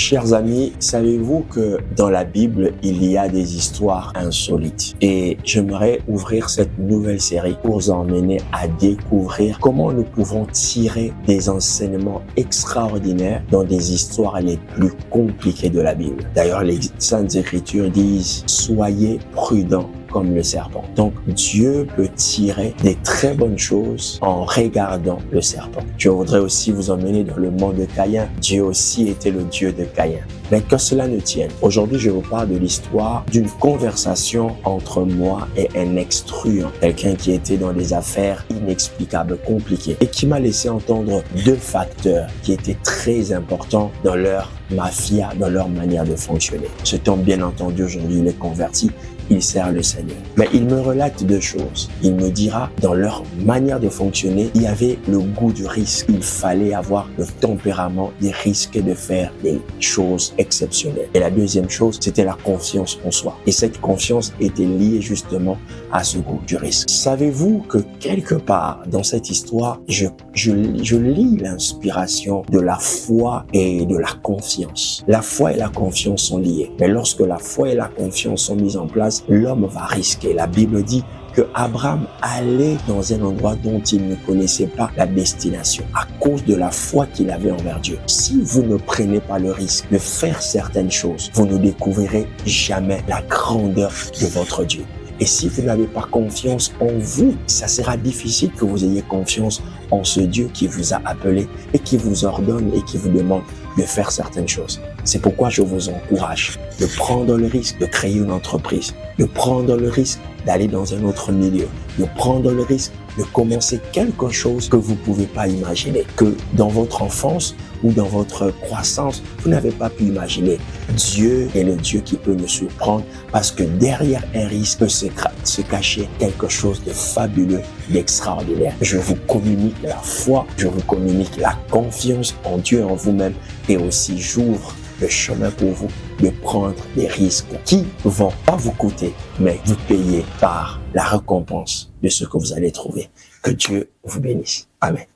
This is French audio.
Chers amis, savez-vous que dans la Bible, il y a des histoires insolites? Et j'aimerais ouvrir cette nouvelle série pour vous emmener à découvrir comment nous pouvons tirer des enseignements extraordinaires dans des histoires les plus compliquées de la Bible. D'ailleurs, les Saintes Écritures disent « Soyez prudents » comme le serpent. Donc, Dieu peut tirer des très bonnes choses en regardant le serpent. Je voudrais aussi vous emmener dans le monde de Caïn. Dieu aussi était le Dieu de Caïn. Mais que cela ne tienne. Aujourd'hui, je vous parle de l'histoire d'une conversation entre moi et un ex-truand. Quelqu'un qui était dans des affaires inexplicables, compliquées, et qui m'a laissé entendre deux facteurs qui étaient très importants dans leur mafia, dans leur manière de fonctionner. Cet homme, bien entendu, aujourd'hui, il est converti. Il sert le Seigneur. Mais il me relate deux choses. Il me dira, dans leur manière de fonctionner, il y avait le goût du risque. Il fallait avoir le tempérament des risques de faire des choses exceptionnelles. Et la deuxième chose, c'était la confiance en soi. Et cette confiance était liée justement à ce goût du risque. Savez-vous que quelque part dans cette histoire, je lis l'inspiration de la foi et de la confiance. La foi et la confiance sont liées. Mais lorsque la foi et la confiance sont mises en place, l'homme va risquer. La Bible dit que Abraham allait dans un endroit dont il ne connaissait pas la destination à cause de la foi qu'il avait envers Dieu. Si vous ne prenez pas le risque de faire certaines choses, vous ne découvrirez jamais la grandeur de votre Dieu. Et si vous n'avez pas confiance en vous, ça sera difficile que vous ayez confiance en ce Dieu qui vous a appelé et qui vous ordonne et qui vous demande de faire certaines choses. C'est pourquoi je vous encourage de prendre le risque de créer une entreprise, de prendre le risque d'aller dans un autre milieu, de prendre le risque de commencer quelque chose que vous ne pouvez pas imaginer, que dans votre enfance ou dans votre croissance, vous n'avez pas pu imaginer. Dieu est le Dieu qui peut nous surprendre parce que derrière un risque peut se cacher quelque chose de fabuleux, d'extraordinaire. Je vous communique la foi, je vous communique la confiance en Dieu et en vous-même et aussi j'ouvre le chemin pour vous de prendre des risques qui vont pas vous coûter, mais vous payer par la récompense de ce que vous allez trouver. Que Dieu vous bénisse. Amen.